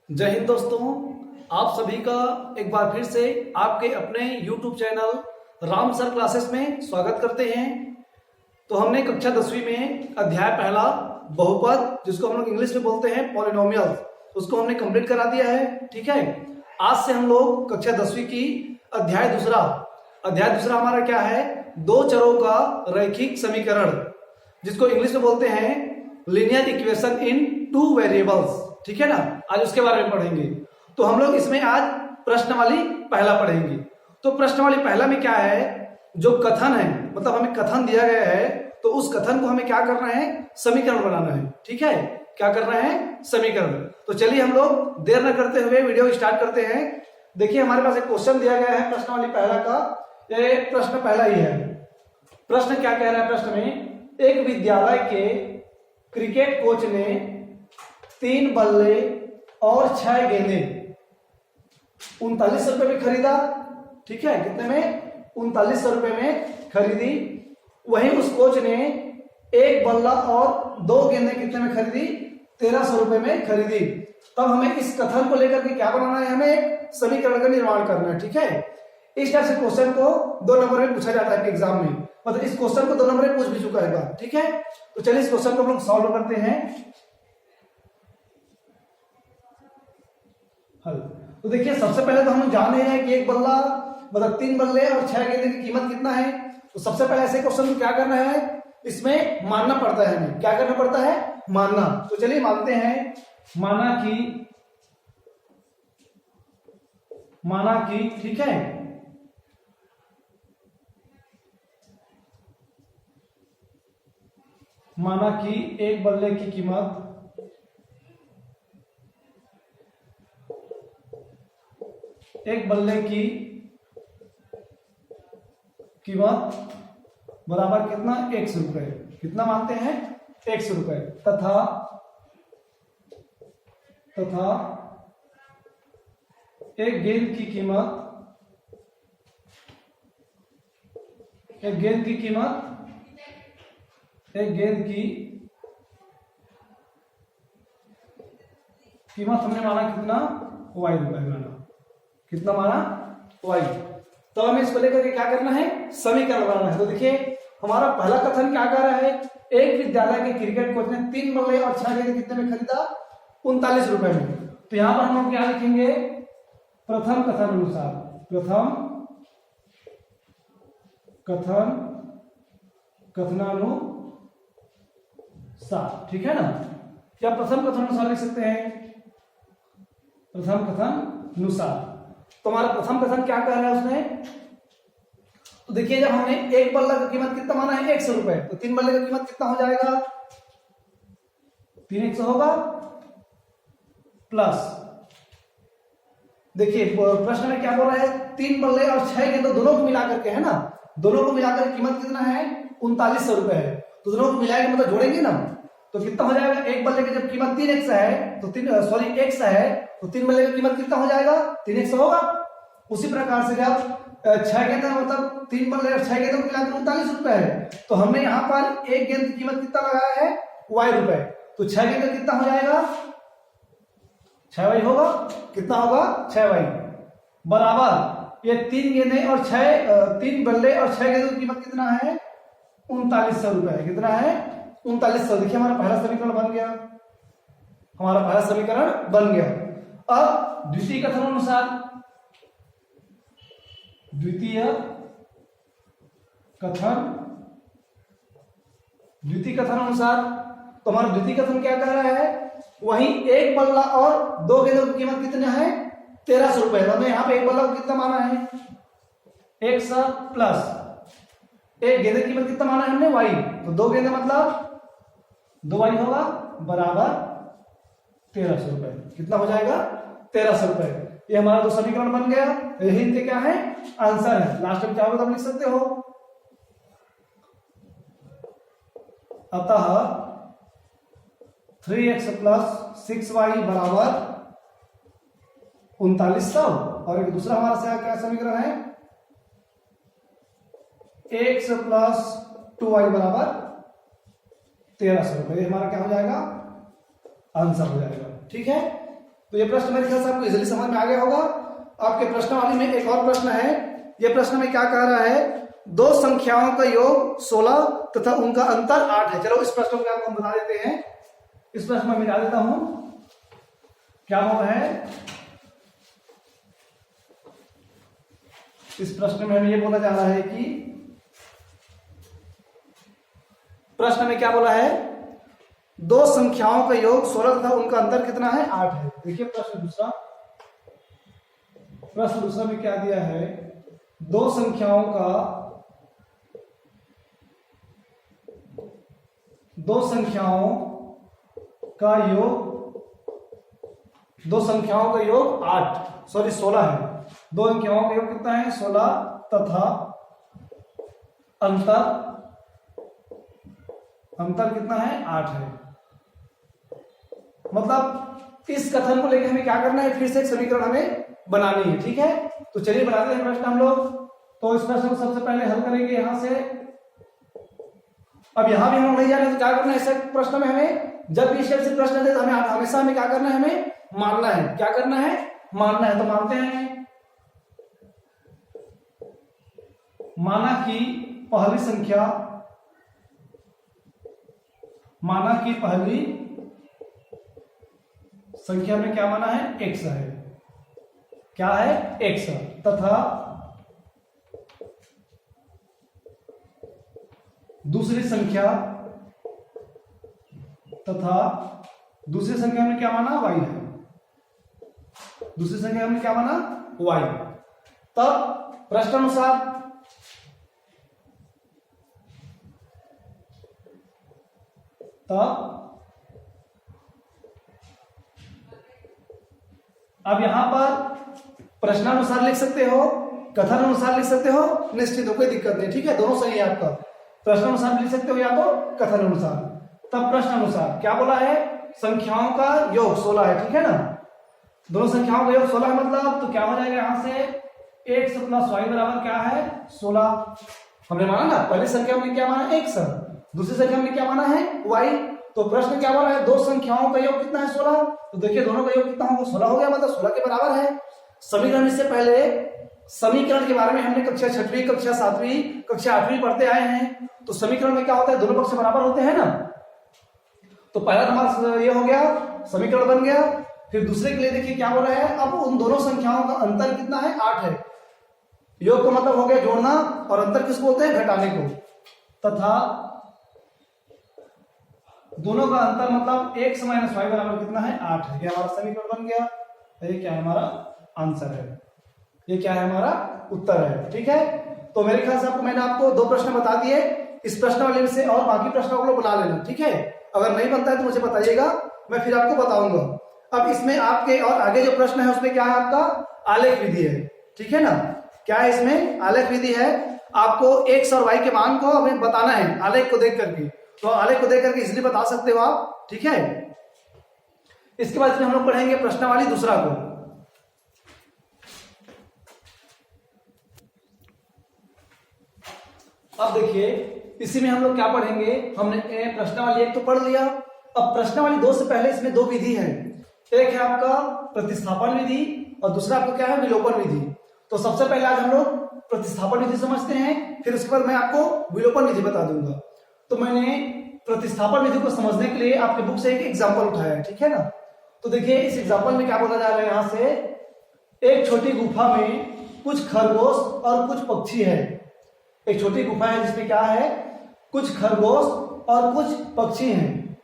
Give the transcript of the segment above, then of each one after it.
जय हिंद दोस्तों, आप सभी का एक बार फिर से आपके अपने YouTube channel Ram sir classes में स्वागत करते हैं। तो हमने कक्षा 10वीं में अध्याय पहला बहुपद, जिसको हम लोग इंग्लिश में बोलते हैं पॉलिनोमियल, उसको हमने कंप्लीट करा दिया है। ठीक है, आज से हम लोग कक्षा 10वीं की अध्याय दूसरा हमारा क्या है, दो चरों का रैखिक समीकरण, जिसको इंग्लिश में बोलते हैं linear equation in two variables. ठीक है ना, आज उसके बारे में पढ़ेंगे। तो हम लोग इसमें आज प्रश्नावली पहला पढ़ेंगे। तो प्रश्नावली पहला में क्या है, जो कथन है, मतलब हमें कथन दिया गया है, तो उस कथन को हमें क्या करना है, समीकरण बनाना है। ठीक है, क्या करना है, समीकरण। तो चलिए हम लोग देर न करते हुए वीडियो स्टार्ट करते हैं। देखिए हमारे पास एक क्वेश्चन दिया गया है प्रश्नावली पहला का, ये प्रश्न पहला ही है। प्रश्न क्या कह रहा है, प्रश्न में एक विद्यालय के क्रिकेट कोच ने 3 बल्ले और 6 गेंदे 3900 रुपए में खरीदा। ठीक है, कितने में, 3900 रुपए में खरीदी। वहीं उस कोच ने 1 बल्ला और 2 गेंदे कितने में खरीदी, 1300 रुपए में खरीदी। तब हमें इस कथन को लेकर के क्या बनाना है, हमें एक समीकरण का निर्माण करना है। ठीक है, इस टाइप से क्वेश्चन को 2 नंबर में पूछा जाता है एग्जाम में, मतलब इस क्वेश्चन को 2 नंबर में पूछ भी चुका है। ठीक है, तो चलिए इस क्वेश्चन को हम लोग सॉल्व करते हैं। हल। तो देखिए सबसे पहले तो हम जान रहे हैं कि 1 बल्ला मतलब 3 बल्ले और 6 गेंदे की कीमत कितना है। तो सबसे पहले ऐसे क्वेश्चन को क्या करना है, इसमें मानना पड़ता है, हमें क्या करना पड़ता है, मानना। तो चलिए मानते हैं, माना कि ठीक है, माना कि 1 बल्ले की कीमत 1 बल्ले की कीमत बराबर कितना, 100 रुपए। कितना मानते हैं, 100 रुपए। तथा एक गेंद की कीमत हमने माना कितना, y रुपए माना। कितना माना, y। तो हमें इसको लेकर के क्या करना है, समीकरण बनाना है। तो देखिए हमारा पहला कथन क्या कह रहा है, एक विद्यालय के क्रिकेट कोच ने 3 बल्ले और 6 गेंद कितने में खरीदा, 39 रुपए में। तो यहां पर हम लोग क्या लिखेंगे, प्रथम कथनानुसार। ठीक है ना, क्या प्रथम कथनानुसार लिख सकते हैं, प्रथम कथनानुसार। तो हमारा प्रथम कथन क्या कह रहा है उसने, तो देखिए जब हमने 1 बल्ला की कीमत कितना माना है, 100 रुपए, तो 3 बल्ले की कीमत कितना हो जाएगा, 3 होगा प्लस, देखिए प्रश्न में क्या बोल रहा है, 3 बल्ले और 6 गेंद दोनों को मिलाकर के है ना, दोनों को मिलाकर कीमत कितना है, 3900 रुपए है। तो दोनों को मिलाएंगे मतलब जोड़ेंगे ना, तो कितना हो जाएगा, 1 बल्ले की जब कीमत 3x है तो 1 है, तो 3 बल्ले की कीमत कितना हो जाएगा, 3x होगा। उसी प्रकार से जब 6 गेंद मतलब 3 बल्ले और 6 गेंदों को मिलाकर 39 रुपए है, तो हमने यहाँ पर 1 गेंद की कीमत कितना लगाया है, y रुपए। तो 6 गेंद कितना हो जाएगा, 6y होगा। कितना होगा, 6y बराबर ये 3 गेंदे और 3 बल्ले और 6 गेंदों की कीमत कितना है, 3900 रुपए। कितना है, 3900। देखिए हमारा पहला समीकरण बन गया, अब द्वितीय कथन अनुसार, तो हमारा द्वितीय कथन क्या कह रहा है, वहीं 1 बल्ला और 2 गेंदों की कीमत कितना है, 1300 रुपए। हमने यहाँ पे 1 बल्ला को कितना माना है, 100 प्लस 1 गेंदे की कीमत कितना माना है हमने, y। तो 2 गेंदे मतलब 2y होगा बराबर 1300 रुपए। कितना हो जाएगा, 1300 रुपए। ये हमारा 2 समीकरण बन गया। यही इनके क्या है, आंसर है। लास्ट में चाहो तो लिख सकते हो, अतः 3x प्लस 6y बराबर 3900। और एक दूसरा हमारा क्या समीकरण है, x प्लस 2y बराबर 1300 रुपए। हमारा क्या हो जाएगा, आंसर हो जाएगा। ठीक है, तो ये प्रश्न मेरे ख्याल से आपको इजीली समझ में आ गया होगा। आपके प्रश्नावली में एक और प्रश्न है। ये प्रश्न में क्या कह रहा है, दो संख्याओं का योग 16 तथा उनका अंतर 8 है। चलो इस प्रश्न को आपको हम बता देते हैं। इस प्रश्न में मिटा देता हूं, क्या बोल है। इस प्रश्न में हमें ये बोला जा रहा है कि प्रश्न में क्या बोला है, दो संख्याओं का योग 16 तथा उनका अंतर कितना है, 8 है। देखिए प्रश्न दूसरा में क्या दिया है, दो संख्याओं का योग 16 है। दो संख्याओं का योग कितना है, 16 तथा अंतर कितना है, 8 है। मतलब इस कथन को लेकर हमें क्या करना है, फिर से एक समीकरण हमें बनानी है। ठीक है, तो चलिए बनाते हैं प्रश्न हम लोग। तो इस प्रश्न को सबसे पहले हल करेंगे यहां से। अब यहां भी हम लोग नहीं जाने तो क्या करना है, ऐसे प्रश्न में हमें जब भी इस टाइप से प्रश्न दे तो हमें हमेशा हमें क्या करना है, हमें मानना है। क्या करना है, मानना है। तो मानते हैं, माना कि पहली संख्या में क्या माना है, x है। क्या है, x तथा दूसरी संख्या में क्या माना, y है। दूसरी संख्या में क्या माना, y। तब प्रश्नानुसार अब यहां पर प्रश्नानुसार लिख सकते हो, कथन अनुसार लिख सकते हो, निश्चित हो, कोई दिक्कत नहीं। ठीक है, दोनों सही है आपका। प्रश्नानुसार लिख सकते हो या तो कथन अनुसार। तब प्रश्नानुसार क्या बोला है, संख्याओं का योग 16 है। ठीक है ना, दोनों संख्याओं का योग 16 है। मतलब तो क्या हो जाएगा यहां से, x प्लस y बराबर क्या है, 16। हमने माना ना, पहली संख्या में क्या माना, x, दूसरी संख्या में क्या माना है, y। तो प्रश्न क्या बोला है, दो संख्याओं का योग कितना है, 16। तो देखिए दोनों का योग कितना होगा, 16 हो गया, मतलब 16 के बराबर है। समीकरण से पहले समीकरण के बारे में हमने कक्षा 6वीं, कक्षा 7वीं, कक्षा 8वीं पढ़ते आए हैं। तो समीकरण में क्या होता है, दोनों पक्ष बराबर होते हैं ना। तो पहला हमारा ये हो गया, समीकरण बन गया। फिर दूसरे के लिए देखिए क्या हो रहा है, अब उन दोनों संख्याओं का अंतर कितना है, 8 है। योग का मतलब हो गया जोड़ना, और अंतर किसको बोलते हैं, घटाने को। तथा दोनों का अंतर मतलब x माइनस वाई बराबर कितना है, 8 है। ये हमारा समीकरण बन गया। ये क्या है, हमारा आंसर है। ये क्या है, हमारा उत्तर है। ठीक है, तो मेरे ख्याल से मैंने आपको दो प्रश्न बता दिए। इस प्रश्न वाले से और बाकी प्रश्नों को बना लेना। ठीक है, अगर नहीं बनता है तो मुझे बताइएगा, मैं फिर आपको बताऊंगा। अब इसमें आपके और आगे जो प्रश्न है उसमें क्या है, आपका आलेख विधि है। ठीक है ना, क्या है इसमें, आलेख विधि है। आपको x और y के मान को हमें बताना है आलेख को देख करके। तो आलेख को देख करके इसलिए बता सकते हो आप। ठीक है, इसके बाद हम लोग पढ़ेंगे प्रश्नावली दूसरा को। अब देखिए इसी में हम लोग क्या पढ़ेंगे, हमने प्रश्नावली 1 तो पढ़ लिया। अब प्रश्नावली 2 से पहले इसमें दो विधि है। एक है आपका प्रतिस्थापन विधि और दूसरा आपको क्या है, विलोपन विधि। तो सबसे पहले आज हम लोग प्रतिस्थापन विधि समझते हैं, फिर उसके बाद मैं आपको विलोपन विधि बता दूंगा। तो मैंने प्रतिस्थापन विधि को समझने के लिए आपके बुक से एक एग्जाम्पल उठाया है। ठीक है ना, तो देखिए इस एग्जाम्पल में क्या बोला जा रहा है, यहां से एक छोटी गुफा में कुछ खरगोश और कुछ पक्षी है। एक छोटी गुफा है जिसमें क्या है, कुछ खरगोश और कुछ पक्षी हैं,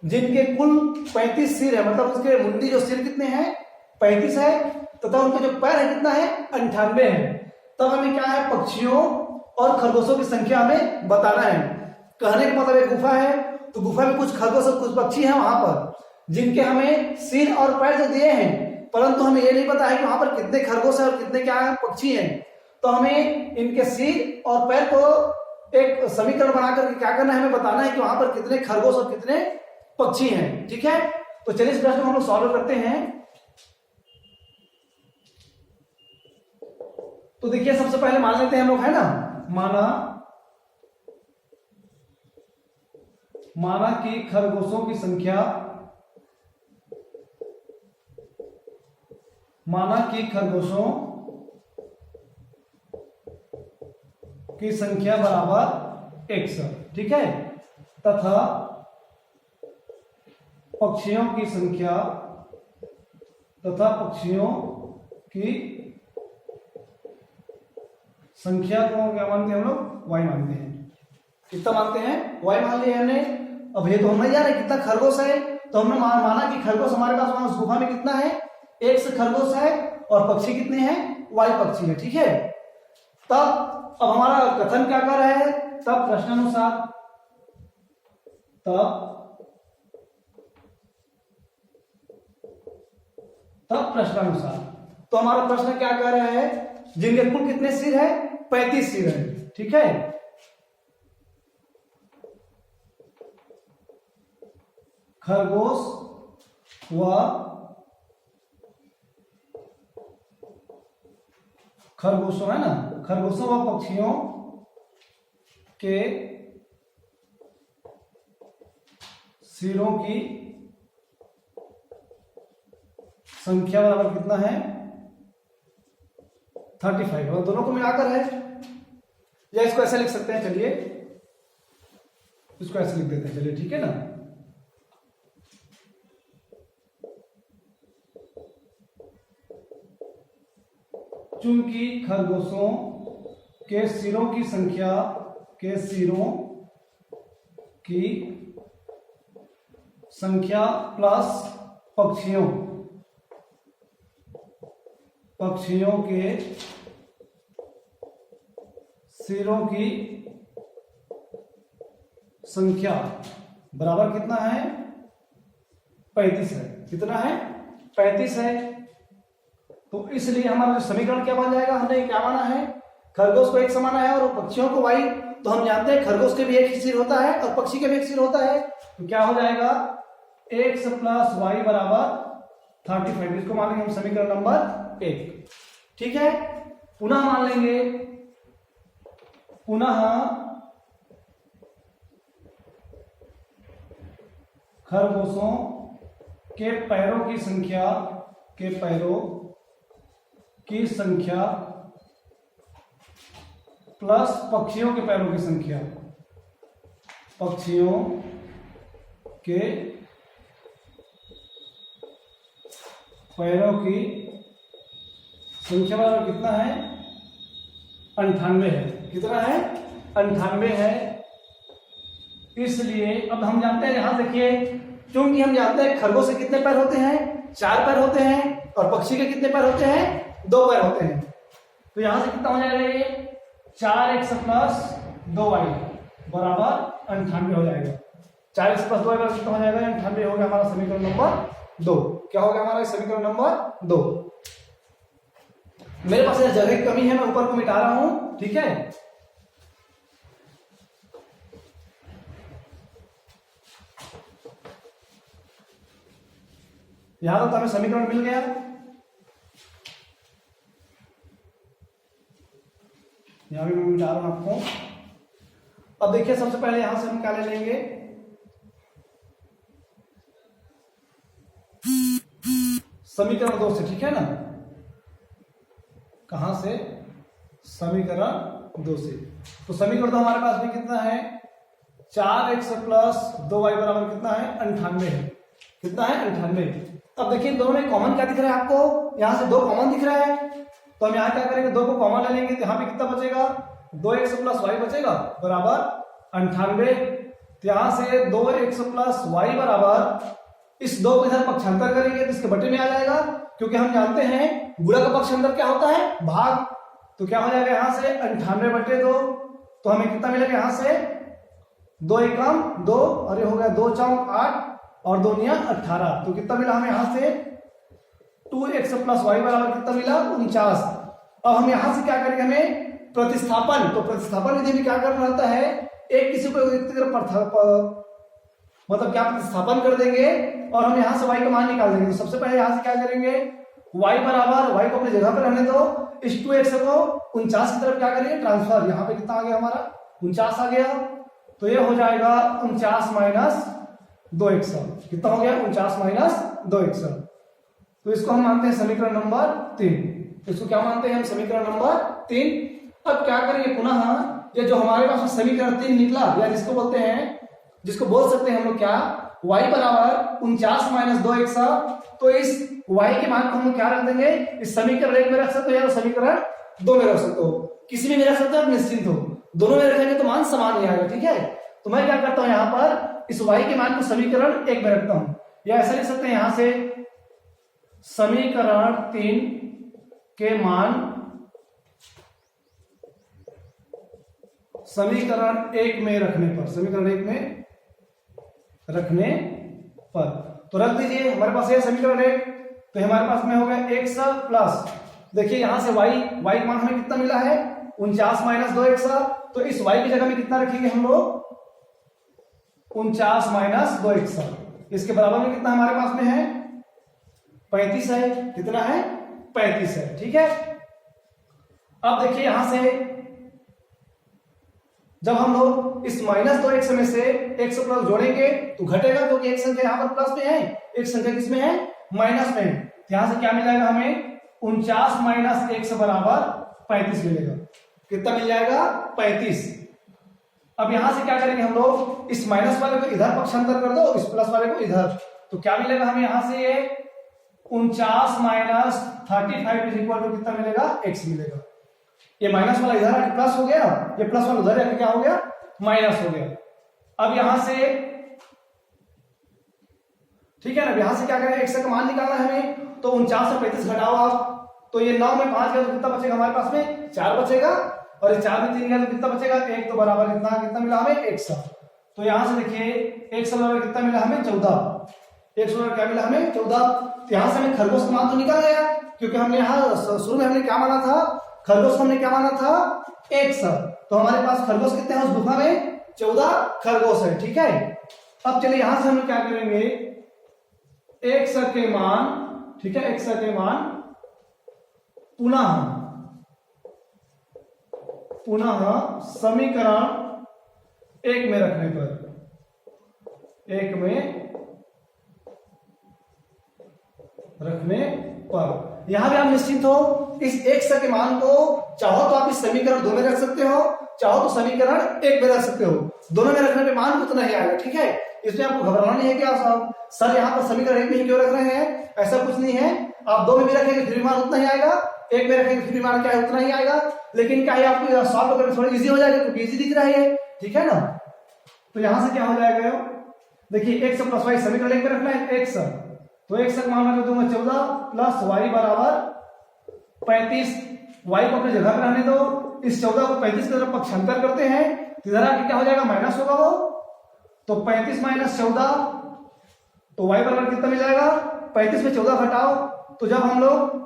जिनके कुल 35 सिर है। मतलब उसके मुंडी जो सिर कितने हैं, 35 है, तथा उनके जो पैर है कितना है, 98 है। तब हमें क्या है, पक्षियों और खरगोशों की संख्या हमें बताना है। कहने का मतलब एक गुफा है, तो गुफा में कुछ खरगोश और कुछ पक्षी हैं वहां पर, जिनके हमें सिर और पैर जो दिए हैं, परंतु हमें ये नहीं पता है कि वहां पर कितने खरगोश है और कितने क्या है, पक्षी हैं। तो हमें इनके सिर और पैर को एक समीकरण बनाकर क्या करना है, हमें बताना है कि वहां पर कितने खरगोश और कितने पक्षी हैं। ठीक है, तो चलिए इस प्रश्न को हम लोग सॉल्व करते हैं। तो देखिए सबसे पहले मान लेते हैं हम लोग, है ना, माना कि खरगोशों की संख्या माना कि खरगोशों की संख्या बराबर 100, ठीक है, तथा पक्षियों की संख्या को क्या मानते हैं हम लोग? y मानते हैं। कितना मानते हैं? y मान लिया हमने। अब ये तो हम नहीं जान रहे कितना खरगोश है, तो हमने माना कि खरगोश हमारे पास वहां उस गुफा में कितना है? 100 खरगोश है और पक्षी कितने हैं? y पक्षी है, ठीक है। तब अब हमारा कथन क्या कर रहा है? तब प्रश्नानुसार तो हमारा प्रश्न क्या कह रहा है? जिनके कुल कितने सिर है? 35 सिर है, ठीक है। खरगोशों है ना, खरगोशों व पक्षियों के सिरों की संख्या बराबर कितना है? 35। और दोनों को मिलाकर है, या इसको ऐसे लिख सकते हैं, चलिए इसको ऐसे लिख देते हैं, चलिए ठीक है ना। चूंकि खरगोशों के सिरों की संख्या प्लस पक्षियों के सिरों की संख्या बराबर कितना है? 35 है। कितना है? 35 है। तो इसलिए हमारा समीकरण क्या बन जाएगा? हमने क्या माना है? खरगोश को 1 माना है और पक्षियों को y। तो हम जानते हैं खरगोश के भी एक ही सिर होता है और पक्षी के भी एक सिर होता है, तो क्या हो जाएगा? x प्लस y बराबर 35। इसको मान लेंगे हम समीकरण नंबर 1, ठीक है। पुनः मान लेंगे, खरगोशों के पैरों की संख्या प्लस पक्षियों के पैरों की संख्या, पक्षियों के पैरों की संख्या बराबर कितना है? 98 है। कितना है? 98 है। इसलिए अब हम जानते हैं, यहां देखिए, क्योंकि हम जानते हैं खरगोश के कितने पैर होते हैं? 4 पैर होते हैं और पक्षी के कितने पैर होते हैं? 2 पैर होते हैं। तो यहां से कितना हो जाएगा? ये 4x प्लस 2y बराबर 98 हो जाएगा। 4x प्लस 2y बराबर कितना हो जाएगा? 98 हो गया हमारा समीकरण नंबर 2। क्या हो गया हमारा समीकरण नंबर 2? मेरे पास जगह की कमी है, मैं ऊपर को मिटा रहा हूं, ठीक है। यहां तो हमें समीकरण मिल गया। यहां भी मैं मिटा रहा हूं आपको। अब देखिए, सबसे पहले यहां से हम क्या ले लेंगे? समीकरण 2 से, ठीक है ना। कहां से? समीकरण 2 से। तो समीकरण 2 हमारे पास भी कितना है? 4x प्लस 2y बराबर कितना है? 98 है। कितना है? 98। अब देखिए दोनों में कॉमन क्या दिख रहा है आपको? यहां से 2 कॉमन दिख रहा है, तो हम यहां क्या करेंगे? 2 को कॉमन ले लेंगे, तो यहां पे कितना बचेगा? 2x प्लस y बचेगा बराबर 98। तो यहां से 2x प्लस y बराबर, इस 2 को इधर पक्षांतर करेंगे तो इसके बटे में आ जाएगा, क्योंकि हम जानते हैं गुणा का पक्षांतर क्या होता है? भाग। तो क्या हो जाएगा यहां से? 98/2। तो हमें कितना मिलेगा यहां से? 2 एकम 2 और ये हो गया 2 चौक 8 और 2 निया 18। तो कितना मिला हमें यहां से? 2x प्लस y बराबर कितना मिला? 49। अब हम यहां से क्या करेंगे? हमें प्रतिस्थापन, तो प्रतिस्थापन विधि में क्या करना रहता है? एक किसी को एक तरफ मतलब क्या प्रतिस्थापन कर देंगे और हम यहां से y का मान निकाल देंगे। तो सबसे पहले यहां से क्या करेंगे? y बराबर, y को अपनी जगह पर रहने दो, इस 2x को 49 की तरफ क्या करेंगे? ट्रांसफर। यहां पे कितना आ गया हमारा? 49 आ गया। तो ये हो जाएगा 49 माइनस 2x। कितना हो गया? 49 माइनस 2x। तो इसको हम मानते हैं समीकरण नंबर 3। इसको क्या मानते हैं हम? समीकरण नंबर 3। अब क्या करेंगे पुनः ये जो हमारे पास समीकरण 3 निकला, या जिसको बोलते हैं, जिसको बोल सकते हैं हम लोग क्या, y बराबर 49 माइनस 2x। तो इस y के मान को हम क्या रख देंगे? इस समीकरण 1 में रख सकते हो या समीकरण 2 में रख सकते हो, किसी में भी रख सकते हो, आप निश्चिंत हो। दोनों में रखेंगे तो मान समान ही आएगा, ठीक है। तो मैं क्या करता हूं, यहां पर इस y के मान को समीकरण 1 में रखता हूं, या ऐसा लिख सकते हैं यहां से समीकरण 3 के मान समीकरण 1 में रखने पर, समीकरण 1 में रखने पर तो रख दीजिए। हमारे पास है समीकरण 1, तो हमारे पास में हो गया x प्लस, देखिए यहां से y का मान हमें कितना मिला है? 49 माइनस 2x। तो इस y की जगह में कितना रखेंगे हम लोग? 49 माइनस 2x। इसके बराबर में कितना हमारे पास में है? 35 है। कितना है? 35 है, ठीक है। अब देखिए यहां से जब हम लोग इस माइनस 2x में से x प्लस जोड़ेंगे तो घटेगा, क्योंकि एक संख्या यहां पर प्लस में है, एक संख्या किसमें है? माइनस में। यहां से क्या मिलेगा हमें? 49 माइनस 1 बराबर 35 मिलेगा। कितना मिल जाएगा? 35। अब यहां से क्या करेंगे हम लोग? इस माइनस वाले को इधर पक्षांतर कर दो, इस प्लस वाले को इधर, तो क्या मिलेगा हमें यहां से? ये 49 माइनस 35 इज इक्वल टू कितना मिलेगा? x मिलेगा। ये माइनस वाला इधर आके प्लस हो गया, ये प्लस वाला उधर आके क्या हो गया? माइनस हो गया। अब यहां से ठीक है ना, यहां से क्या करेंगे? x का मान निकालना है हमें, तो 49 से 35 घटाओ आप, तो ये 9 में 5 गया तो कितना बचेगा हमारे पास में? 4 बचेगा, और ये 4 में 3 गया तो कितना बचेगा? 1। तो बराबर कितना मिला हमें? 100। तो यहां से देखिए 100 बराबर कितना मिला हमें? 14। 100 बराबर क्या मिला हमें? 14। तो यहां से हमें खरगोश का मान तो निकल गया, क्योंकि हमने यहां शुरू में हमने क्या माना था? खरगोश हमने क्या माना था? 100। तो हमारे पास खरगोश कितने हैं उस गुफा में? 14 खरगोश है, ठीक है। अब चलिए यहां से हम क्या करेंगे? 100 के मान, ठीक है, 100 के मान पुनः समीकरण 1 में रखने पर, 1 में रखने पर यहां भी आप निश्चिंत हो, इस 100 के मान को चाहो तो आप इस समीकरण 2 में रख सकते हो, चाहो तो समीकरण 1 में रख सकते हो। दोनों में रखने पे मान उतना ही आएगा, ठीक है। इसमें आपको घबराना नहीं है कि आप सर यहाँ पर समीकरण 1 में ही क्यों रख रहे हैं, ऐसा कुछ नहीं है। आप 2 में भी रखेंगे फिर भी मान उतना ही आएगा, 1 में रखेंगे फिर भी मान क्या है? उतना ही आएगा। लेकिन क्या है, आपको सॉल्व करके थोड़ा इजी हो जाएगा, क्योंकि इजी दिख रहा है, ठीक है ना। तो यहां से क्या हो जाएगा? देखिए 100 प्लस y समीकरण 1 में रखना है 100, तो 100 का मान रख दूंगा 14 प्लस y बराबर 35। y को अपनी जगह पर रहने दो, इस 14 को 35 की तरफ पक्षांतर करते हैं, इधर आके क्या हो जाएगा? माइनस होगा वो, तो 35 माइनस 14, तो y बराबर कितना मिल जाएगा? 35 में 14 घटाओ, तो जब हम लोग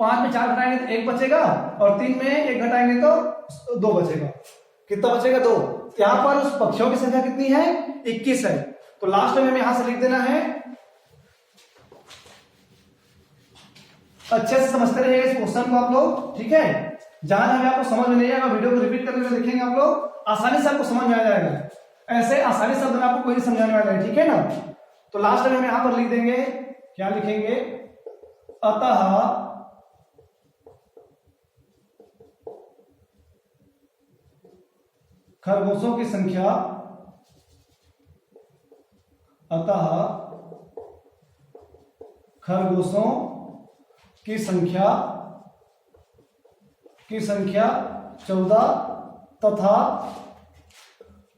5 में 4 घटाएंगे तो 1 बचेगा, और 3 में 1 घटाएंगे तो 2 बचेगा। कितना बचेगा? 2। यहां पर उस पक्षों की संख्या कितनी है? 21 है। तो लास्ट में हमें यहां से लिख देना है, अच्छे से समझते रहिएगा इस क्वेश्चन को आप लोग, ठीक है। जहां जहां आपको समझ में नहीं आएगा वीडियो को रिपीट करके देखेंगे आप लोग, आसानी से आपको समझ में आ जाएगा। ऐसे आसानी शब्द में आपको कोई नहीं समझाने वाला है, ठीक है ना। तो लास्ट में हम यहां पर लिख देंगे, क्या लिखेंगे? अतः खरगोशों की संख्या, अतः खरगोशों की संख्या 14 तथा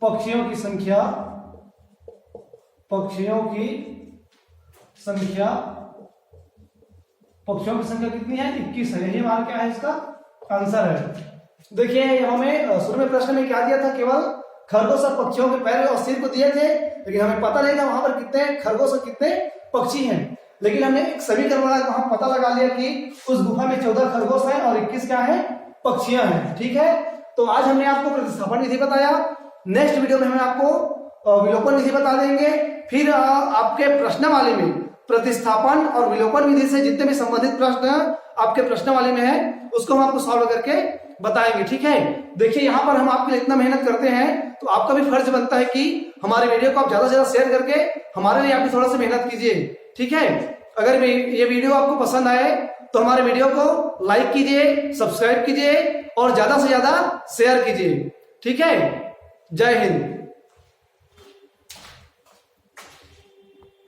पक्षियों की संख्या कितनी है? 21 है। यही हमारा क्या है? इसका आंसर है। देखिए हमें शुरू में प्रश्न में क्या दिया था? केवल खरगोश और पक्षियों के पैर और सिर को दिए थे, लेकिन हमें पता नहीं था वहां पर कितने खरगोश और कितने पक्षी हैं। लेकिन हमने एक समीकरण बनाया, वहां पता लगा लिया कि उस गुफा में 14 खरगोश हैं और 21 क्या है? पक्षियां हैं, ठीक है। तो आज हमने आपको प्रतिस्थापन विधि बताया, नेक्स्ट वीडियो में हम आपको विलोपन विधि बता देंगे। फिर आपके प्रश्नमाली में प्रतिस्थापन और विलोपन विधि से जितने भी संबंधित प्रश्न आपके प्रश्नमाली में है, उसको हम आपको सॉल्व करके बताएंगे, ठीक है। देखिए यहाँ पर हम आपके लिए इतना मेहनत करते हैं, तो आपका भी फर्ज बनता है कि हमारे वीडियो को आप ज्यादा से ज्यादा शेयर करके हमारे लिए आप भी थोड़ा सा मेहनत कीजिए, ठीक है। अगर ये वीडियो आपको पसंद आए तो हमारे वीडियो को लाइक कीजिए, सब्सक्राइब कीजिए और ज्यादा से ज्यादा शेयर कीजिए। ठीक है, जय हिंद।